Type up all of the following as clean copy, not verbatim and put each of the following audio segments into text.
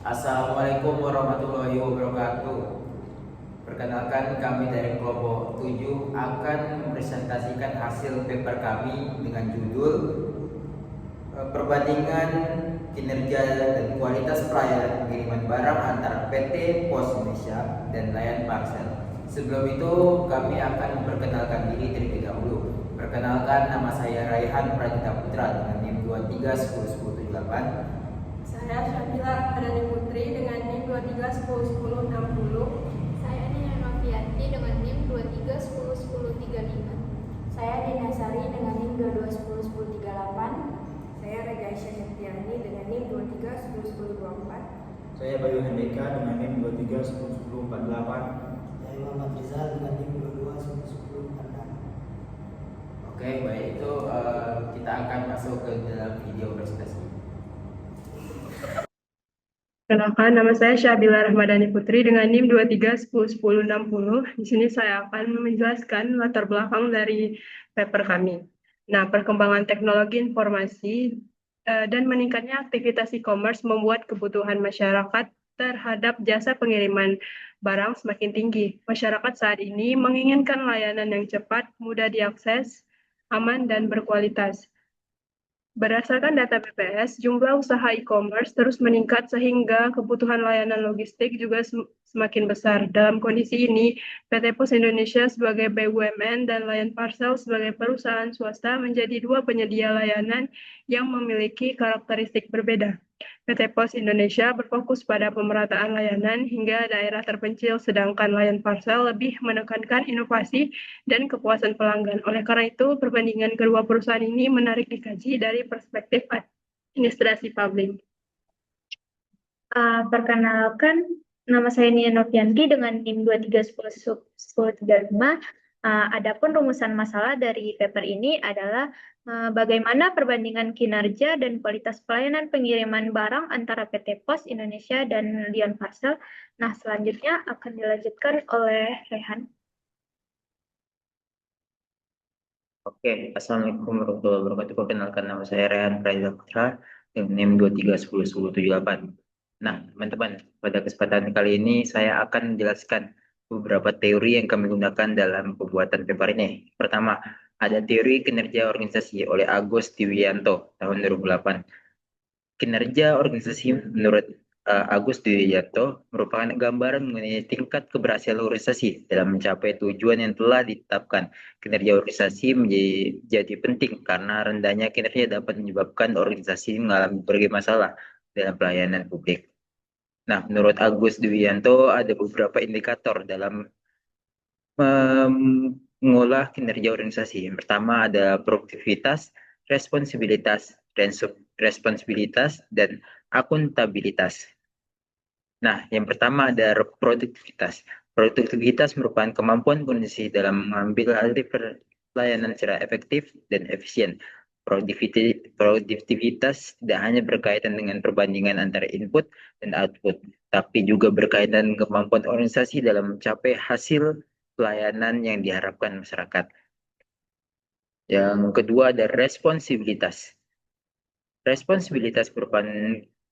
Assalamualaikum warahmatullahi wabarakatuh. Perkenalkan, kami dari kelompok 7 akan mempresentasikan hasil paper kami dengan judul Perbandingan kinerja dan kualitas pelayanan pengiriman barang antara PT Pos Indonesia dan Layan Parcel. Sebelum itu, kami akan memperkenalkan diri terlebih dahulu. Perkenalkan, nama saya Raihan Pradita Putra dengan NIM 23101078. Saya Syakila Rahmadani Putri dengan NIM 23101060. Saya Nina Novianti dengan NIM 23101035. Saya Dina Sari dengan NIM 22101038. Saya Rega Aisyah Septiani dengan NIM 23101024. Saya Bayu Hendeka dengan NIM 23101048. Saya Muhammad Rizal dengan NIM 22101046. Oke, baik, itu kita akan masuk ke dalam video presentasi. Perkenalkan, nama saya Syabila Rahmadani Putri dengan NIM 23101060. Di sini saya akan menjelaskan latar belakang dari paper kami. Nah, perkembangan teknologi informasi dan meningkatnya aktivitas e-commerce membuat kebutuhan masyarakat terhadap jasa pengiriman barang semakin tinggi. Masyarakat saat ini menginginkan layanan yang cepat, mudah diakses, aman, dan berkualitas. Berdasarkan data BPS, jumlah usaha e-commerce terus meningkat sehingga kebutuhan layanan logistik juga semakin besar. Dalam kondisi ini, PT Pos Indonesia sebagai BUMN dan Layan Parcel sebagai perusahaan swasta menjadi dua penyedia layanan yang memiliki karakteristik berbeda. PT Pos Indonesia berfokus pada pemerataan layanan hingga daerah terpencil, sedangkan Layan Parcel lebih menekankan inovasi dan kepuasan pelanggan. Oleh karena itu, perbandingan kedua perusahaan ini menarik dikaji dari perspektif administrasi publik. Perkenalkan, nama saya Nina Novianti dengan NIM 23101035. Adapun rumusan masalah dari paper ini adalah bagaimana perbandingan kinerja dan kualitas pelayanan pengiriman barang antara PT Pos Indonesia dan Lion Parcel. Nah, selanjutnya akan dilanjutkan oleh Rehan. Oke, Assalamualaikum warahmatullahi wabarakatuh. Perkenalkan, nama saya Rehan Pradita Putra dengan NIM 23101078. Nah, teman-teman, pada kesempatan kali ini saya akan menjelaskan beberapa teori yang kami gunakan dalam pembuatan paper ini. Pertama, ada teori kinerja organisasi oleh Agus Dwianto tahun 2008. Kinerja organisasi menurut Agus Dwianto merupakan gambaran mengenai tingkat keberhasilan organisasi dalam mencapai tujuan yang telah ditetapkan. Kinerja organisasi menjadi penting karena rendahnya kinerja dapat menyebabkan organisasi mengalami berbagai masalah dalam pelayanan publik. Nah, menurut Agus Dwianto ada beberapa indikator dalam mengolah kinerja organisasi. Yang pertama ada produktivitas, responsibilitas, dan akuntabilitas. Nah, yang pertama ada produktivitas. Produktivitas merupakan kemampuan organisasi dalam mengambil alih pelayanan secara efektif dan efisien. Produktivitas tidak hanya berkaitan dengan perbandingan antara input dan output, tapi juga berkaitan dengan kemampuan organisasi dalam mencapai hasil pelayanan yang diharapkan masyarakat. Yang kedua ada responsibilitas. Responsibilitas merupakan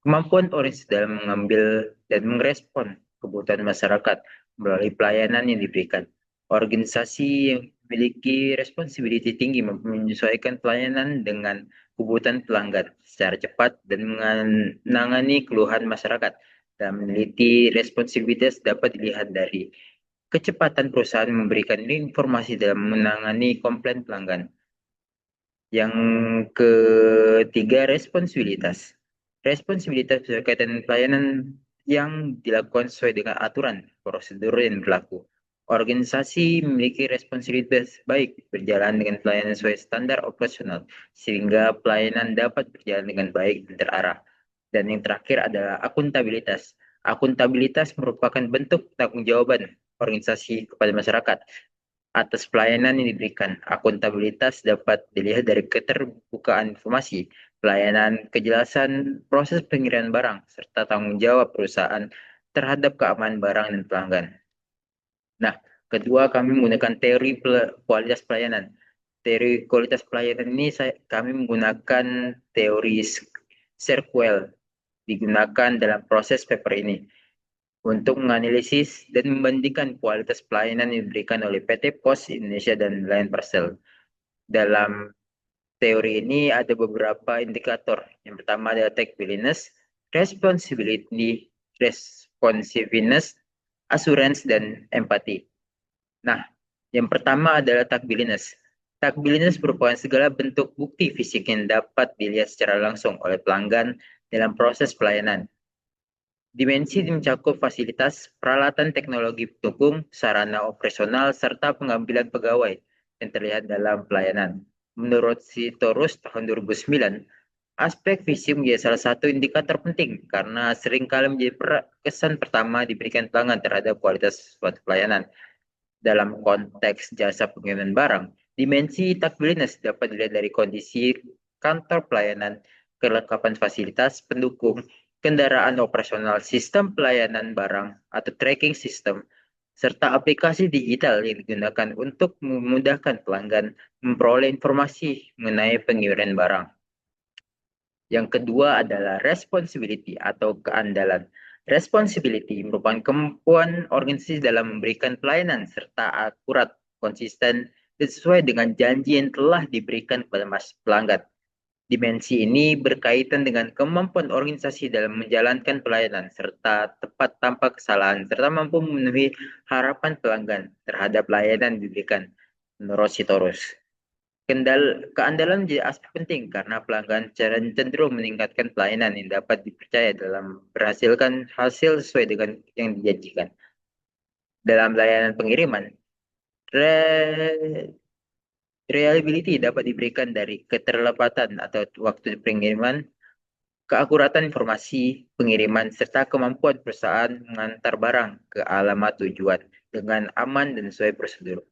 kemampuan organisasi dalam mengambil dan merespon kebutuhan masyarakat melalui pelayanan yang diberikan. Organisasi yang memiliki responsibility tinggi menyesuaikan pelayanan dengan kebutuhan pelanggan secara cepat dan menangani keluhan masyarakat. Dan meneliti responsibilitas dapat dilihat dari kecepatan perusahaan memberikan informasi dalam menangani komplain pelanggan. Yang ketiga, responsibilitas. Responsibilitas berkaitan dengan pelayanan yang dilakukan sesuai dengan aturan, prosedur yang berlaku. Organisasi memiliki responsibilitas baik berjalan dengan pelayanan sesuai standar operasional, sehingga pelayanan dapat berjalan dengan baik dan terarah. Dan yang terakhir adalah akuntabilitas. Akuntabilitas merupakan bentuk pertanggungjawaban organisasi kepada masyarakat atas pelayanan yang diberikan. Akuntabilitas dapat dilihat dari keterbukaan informasi, pelayanan, kejelasan proses pengiriman barang, serta tanggung jawab perusahaan terhadap keamanan barang dan pelanggan. Nah, kedua, kami menggunakan teori kualitas pelayanan. Teori kualitas pelayanan ini kami menggunakan teori SERQUEL. digunakan dalam proses paper ini untuk menganalisis dan membandingkan kualitas pelayanan yang diberikan oleh PT Pos Indonesia dan Lion Parcel. Dalam teori ini ada beberapa indikator. Yang pertama adalah tech willingness, responsiveness, assurance, dan empati. Nah, yang pertama adalah takbilinas. Takbilinas merupakan segala bentuk bukti fisik yang dapat dilihat secara langsung oleh pelanggan dalam proses pelayanan. Dimensi mencakup fasilitas, peralatan teknologi pendukung, sarana operasional, serta pengambilan pegawai yang terlihat dalam pelayanan. Menurut Sitorus tahun 2009, aspek fisik menjadi salah satu indikator penting karena seringkali menjadi kesan pertama diberikan pelanggan terhadap kualitas suatu pelayanan. Dalam konteks jasa pengiriman barang, dimensi takbilinas dapat dilihat dari kondisi kantor pelayanan, kelengkapan fasilitas pendukung, kendaraan operasional, sistem pelayanan barang atau tracking system, serta aplikasi digital yang digunakan untuk memudahkan pelanggan memperoleh informasi mengenai pengiriman barang. Yang kedua adalah responsibility atau keandalan. Responsibility merupakan kemampuan organisasi dalam memberikan pelayanan serta akurat, konsisten, dan sesuai dengan janji yang telah diberikan kepada pelanggan. Dimensi ini berkaitan dengan kemampuan organisasi dalam menjalankan pelayanan serta tepat tanpa kesalahan serta mampu memenuhi harapan pelanggan terhadap layanan yang diberikan. Menurut Sitorus, keandalan menjadi aspek penting karena pelanggan cenderung meningkatkan pelayanan yang dapat dipercaya dalam berhasilkan hasil sesuai dengan yang dijanjikan. Dalam layanan pengiriman, reliability dapat diberikan dari keterlambatan atau waktu pengiriman, keakuratan informasi pengiriman, serta kemampuan perusahaan mengantar barang ke alamat tujuan dengan aman dan sesuai prosedur.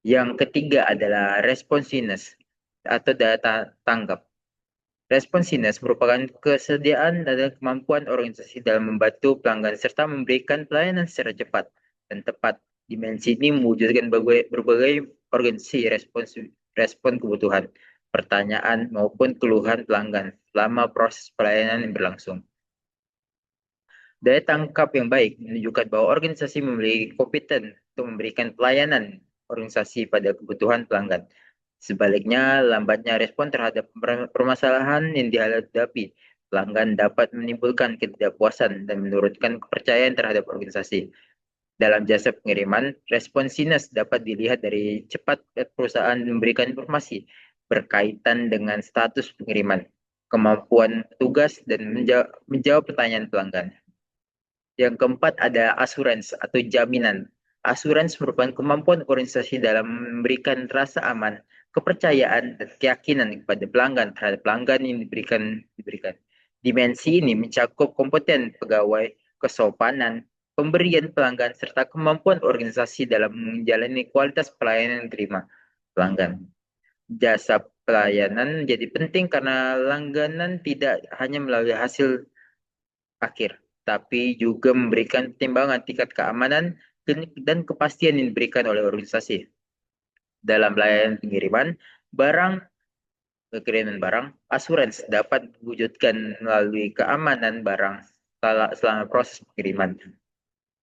Yang ketiga adalah responsiveness atau daya tanggap. Responsiveness merupakan kesediaan dan kemampuan organisasi dalam membantu pelanggan serta memberikan pelayanan secara cepat dan tepat. Dimensi ini mewujudkan berbagai organisasi respon kebutuhan, pertanyaan maupun keluhan pelanggan selama proses pelayanan yang berlangsung. Daya tangkap yang baik menunjukkan bahwa organisasi memiliki kompeten untuk memberikan pelayanan organisasi pada kebutuhan pelanggan. Sebaliknya, lambatnya respon terhadap permasalahan yang dihadapi pelanggan dapat menimbulkan ketidakpuasan dan menurunkan kepercayaan terhadap organisasi. Dalam jasa pengiriman, responsiveness dapat dilihat dari cepat perusahaan memberikan informasi berkaitan dengan status pengiriman, kemampuan petugas, dan menjawab pertanyaan pelanggan. Yang keempat ada assurance atau jaminan. Assurance merupakan kemampuan organisasi dalam memberikan rasa aman, kepercayaan, dan keyakinan kepada pelanggan terhadap pelanggan yang diberikan. Dimensi ini mencakup kompeten pegawai, kesopanan, pemberian pelanggan, serta kemampuan organisasi dalam menjalani kualitas pelayanan yang diterima pelanggan. Jasa pelayanan menjadi penting karena langganan tidak hanya melalui hasil akhir, tapi juga memberikan pertimbangan tingkat keamanan dan kepastian yang diberikan oleh organisasi. Dalam layanan pengiriman barang, assurance dapat diwujudkan melalui keamanan barang selama proses pengiriman,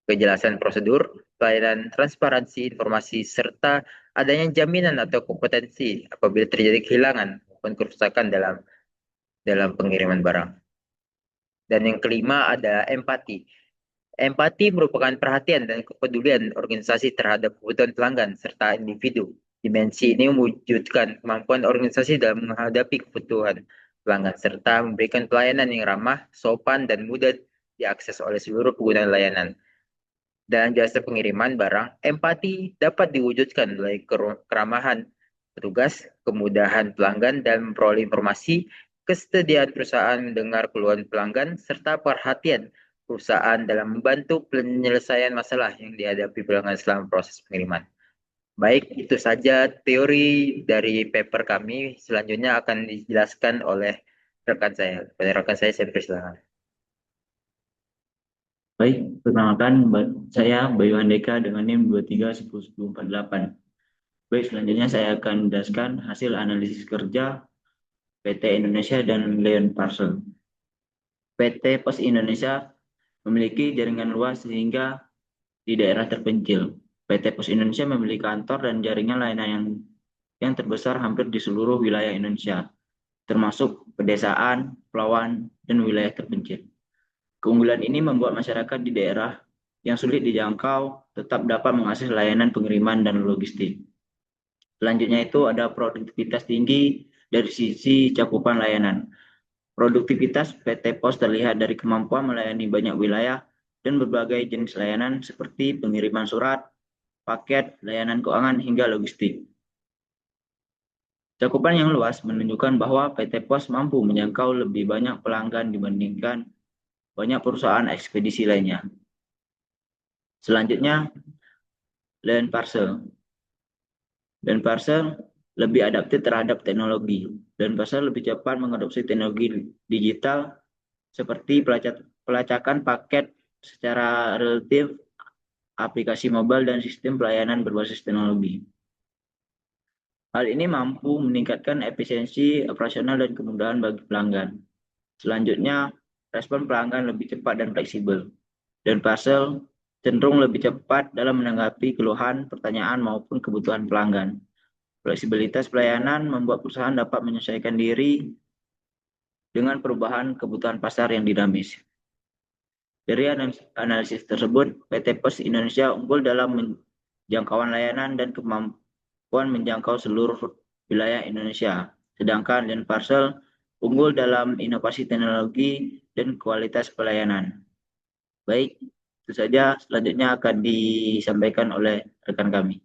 kejelasan prosedur, pelayanan transparansi informasi, serta adanya jaminan atau kompetensi apabila terjadi kehilangan maupun kerusakan dalam pengiriman barang. Dan yang kelima ada empati. Empati merupakan perhatian dan kepedulian organisasi terhadap kebutuhan pelanggan serta individu. Dimensi ini mewujudkan kemampuan organisasi dalam menghadapi kebutuhan pelanggan serta memberikan pelayanan yang ramah, sopan, dan mudah diakses oleh seluruh pengguna layanan. Dalam jasa pengiriman barang, empati dapat diwujudkan melalui keramahan petugas, kemudahan pelanggan dalam memperoleh informasi, kesediaan perusahaan mendengar keluhan pelanggan, serta perhatian perusahaan dalam membantu penyelesaian masalah yang dihadapi pelanggan selama proses pengiriman. Baik, itu saja teori dari paper kami. Selanjutnya akan dijelaskan oleh rekan saya. Rekan saya persilakan. Baik, perkenalkan saya Bayu Handeka dengan NIM 23101048. Baik, selanjutnya saya akan menjelaskan hasil analisis kerja PT Indonesia dan Lion Parcel. PT Pos Indonesia memiliki jaringan luas sehingga di daerah terpencil. PT Pos Indonesia memiliki kantor dan jaringan layanan yang terbesar hampir di seluruh wilayah Indonesia, termasuk pedesaan, pelauan, dan wilayah terpencil. Keunggulan ini membuat masyarakat di daerah yang sulit dijangkau tetap dapat mengakses layanan pengiriman dan logistik. Selanjutnya itu ada produktivitas tinggi dari sisi cakupan layanan. Produktivitas PT Pos terlihat dari kemampuan melayani banyak wilayah dan berbagai jenis layanan seperti pengiriman surat, paket, layanan keuangan, hingga logistik. Cakupan yang luas menunjukkan bahwa PT Pos mampu menjangkau lebih banyak pelanggan dibandingkan banyak perusahaan ekspedisi lainnya. Selanjutnya, layanan parcel. Dan parcel lebih adaptif terhadap teknologi. Dan parcel lebih cepat mengadopsi teknologi digital seperti pelacakan paket secara relatif, aplikasi mobile, dan sistem pelayanan berbasis teknologi. Hal ini mampu meningkatkan efisiensi operasional dan kemudahan bagi pelanggan. Selanjutnya, respon pelanggan lebih cepat dan fleksibel. Dan parcel cenderung lebih cepat dalam menanggapi keluhan, pertanyaan, maupun kebutuhan pelanggan. Fleksibilitas pelayanan membuat perusahaan dapat menyesuaikan diri dengan perubahan kebutuhan pasar yang dinamis. Dari analisis tersebut, PT Pos Indonesia unggul dalam jangkauan layanan dan kemampuan menjangkau seluruh wilayah Indonesia. Sedangkan layanan parcel unggul dalam inovasi teknologi dan kualitas pelayanan. Baik, itu saja. Selanjutnya akan disampaikan oleh rekan kami.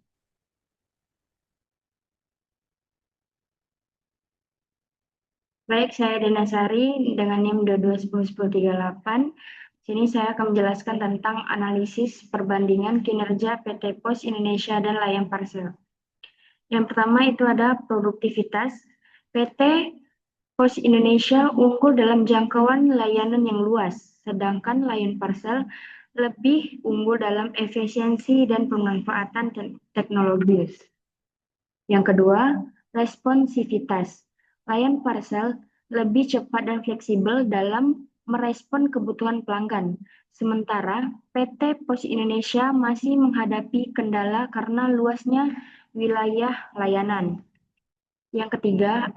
Baik, saya Dena Sari dengan NIM 22101038. Sini saya akan menjelaskan tentang analisis perbandingan kinerja PT Pos Indonesia dan Lion Parcel. Yang pertama itu ada produktivitas. PT Pos Indonesia unggul dalam jangkauan layanan yang luas, sedangkan Lion Parcel lebih unggul dalam efisiensi dan pemanfaatan teknologi. Yang kedua, responsivitas. Lion Parcel lebih cepat dan fleksibel dalam merespon kebutuhan pelanggan, sementara PT Pos Indonesia masih menghadapi kendala karena luasnya wilayah layanan. Yang ketiga,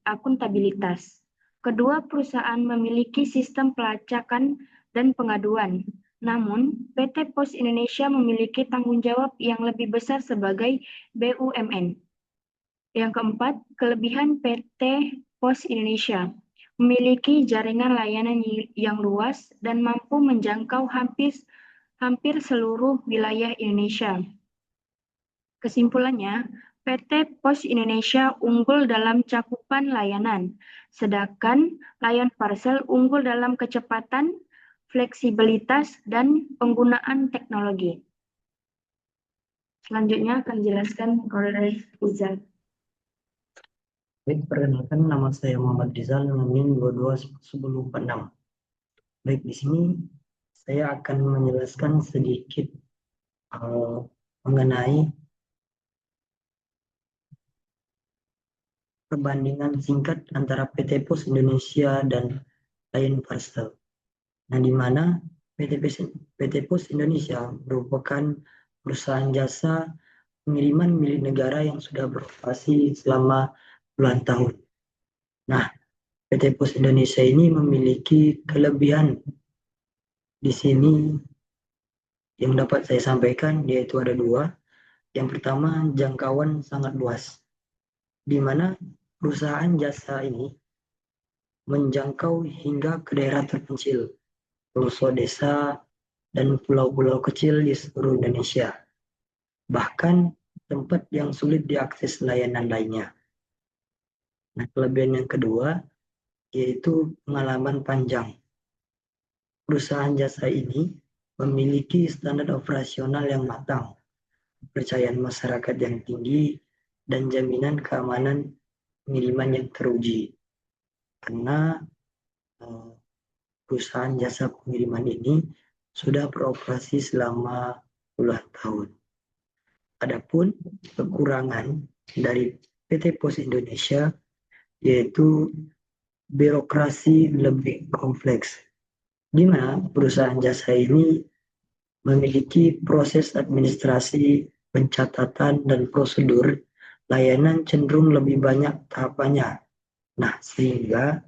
akuntabilitas. Kedua perusahaan memiliki sistem pelacakan dan pengaduan, namun PT Pos Indonesia memiliki tanggung jawab yang lebih besar sebagai BUMN. Yang keempat, kelebihan PT Pos Indonesia memiliki jaringan layanan yang luas dan mampu menjangkau hampir seluruh wilayah Indonesia. Kesimpulannya, PT Pos Indonesia unggul dalam cakupan layanan, sedangkan Lion Parcel unggul dalam kecepatan, fleksibilitas, dan penggunaan teknologi. Selanjutnya akan dijelaskan oleh Rizal. Baik, perkenalkan, nama saya Muhammad Rizal dengan NIM 221046. Baik, di sini saya akan menjelaskan sedikit mengenai perbandingan singkat antara PT Pos Indonesia dan Lion Parcel. Nah, di mana PT Pos Indonesia merupakan perusahaan jasa pengiriman milik negara yang sudah beroperasi selama puluhan tahun. Nah, PT Pos Indonesia ini memiliki kelebihan di sini yang dapat saya sampaikan, yaitu ada dua. Yang pertama, jangkauan sangat luas, di mana perusahaan jasa ini menjangkau hingga ke daerah terpencil, pelosok desa, dan pulau-pulau kecil di seluruh Indonesia. Bahkan tempat yang sulit diakses layanan lainnya. Nah, kelebihan yang kedua yaitu pengalaman panjang. Perusahaan jasa ini memiliki standar operasional yang matang, kepercayaan masyarakat yang tinggi, dan jaminan keamanan pengiriman yang teruji. Karena perusahaan jasa pengiriman ini sudah beroperasi selama puluhan tahun. Adapun kekurangan dari PT Pos Indonesia yaitu birokrasi lebih kompleks, di mana perusahaan jasa ini memiliki proses administrasi, pencatatan, dan prosedur layanan cenderung lebih banyak tahapannya. Nah, sehingga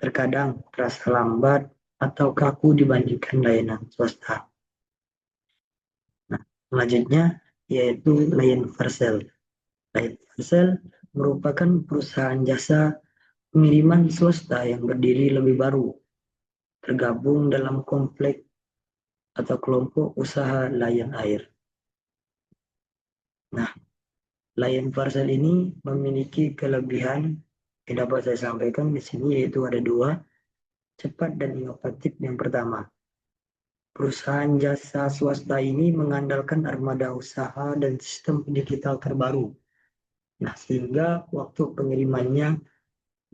terkadang terasa lambat atau kaku dibandingkan layanan swasta. Nah, selanjutnya yaitu Lion Parcel. Lion Parcel merupakan perusahaan jasa pengiriman swasta yang berdiri lebih baru, tergabung dalam kompleks atau kelompok usaha layan air. Nah, Lion Parcel ini memiliki kelebihan yang dapat saya sampaikan di sini, yaitu ada dua: cepat dan inovatif. Yang pertama, perusahaan jasa swasta ini mengandalkan armada usaha dan sistem digital terbaru. Nah, sehingga waktu pengirimannya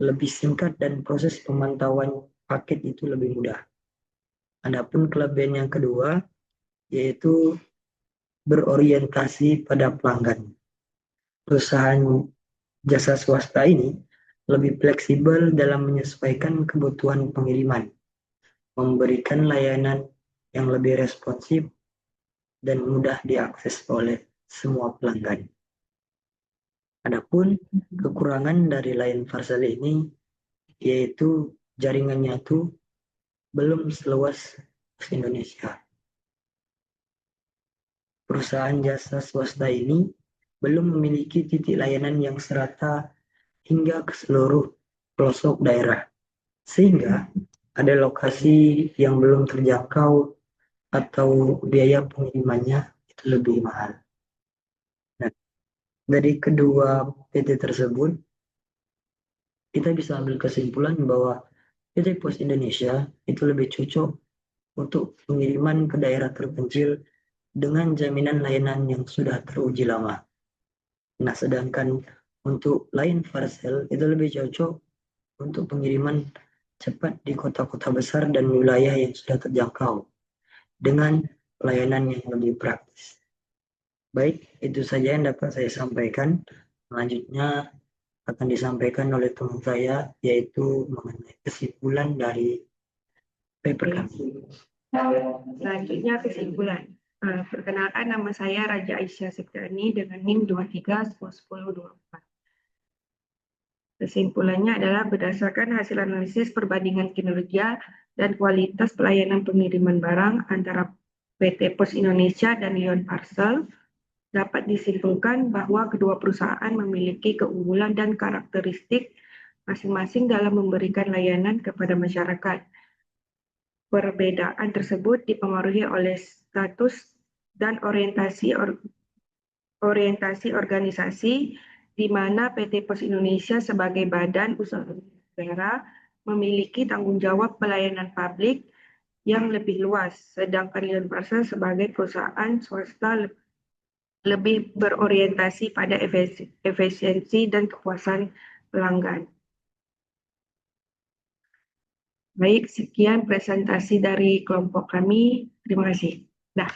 lebih singkat dan proses pemantauan paket itu lebih mudah. Adapun kelebihan yang kedua yaitu berorientasi pada pelanggan. Perusahaan jasa swasta ini lebih fleksibel dalam menyesuaikan kebutuhan pengiriman, memberikan layanan yang lebih responsif dan mudah diakses oleh semua pelanggan. Adapun kekurangan dari Lion Parcel ini yaitu jaringannya itu belum seluas Indonesia. Perusahaan jasa swasta ini belum memiliki titik layanan yang serata hingga ke seluruh pelosok daerah, sehingga ada lokasi yang belum terjangkau atau biaya pengirimannya itu lebih mahal. Nah, dari kedua PT tersebut, kita bisa ambil kesimpulan bahwa PT Pos Indonesia itu lebih cocok untuk pengiriman ke daerah terpencil dengan jaminan layanan yang sudah teruji lama. Nah, sedangkan untuk Lion Parcel itu lebih cocok untuk pengiriman cepat di kota-kota besar dan wilayah yang sudah terjangkau dengan pelayanan yang lebih praktis. Baik, itu saja yang dapat saya sampaikan. Selanjutnya akan disampaikan oleh teman saya, yaitu mengenai kesimpulan dari paper kami. Selanjutnya kesimpulan. Perkenalkan, nama saya Raja Aisyah Septiani dengan NIM 23101024. Kesimpulannya adalah berdasarkan hasil analisis perbandingan kinerja dan kualitas pelayanan pengiriman barang antara PT Pos Indonesia dan Lion Parcel, dapat disimpulkan bahwa kedua perusahaan memiliki keunggulan dan karakteristik masing-masing dalam memberikan layanan kepada masyarakat. Perbedaan tersebut dipengaruhi oleh status dan orientasi organisasi, di mana PT Pos Indonesia sebagai badan usaha negara memiliki tanggung jawab pelayanan publik yang lebih luas, sedangkan Lion Parcel sebagai perusahaan swasta lebih berorientasi pada efisiensi dan kepuasan pelanggan. Baik, sekian presentasi dari kelompok kami. Terima kasih. Dah.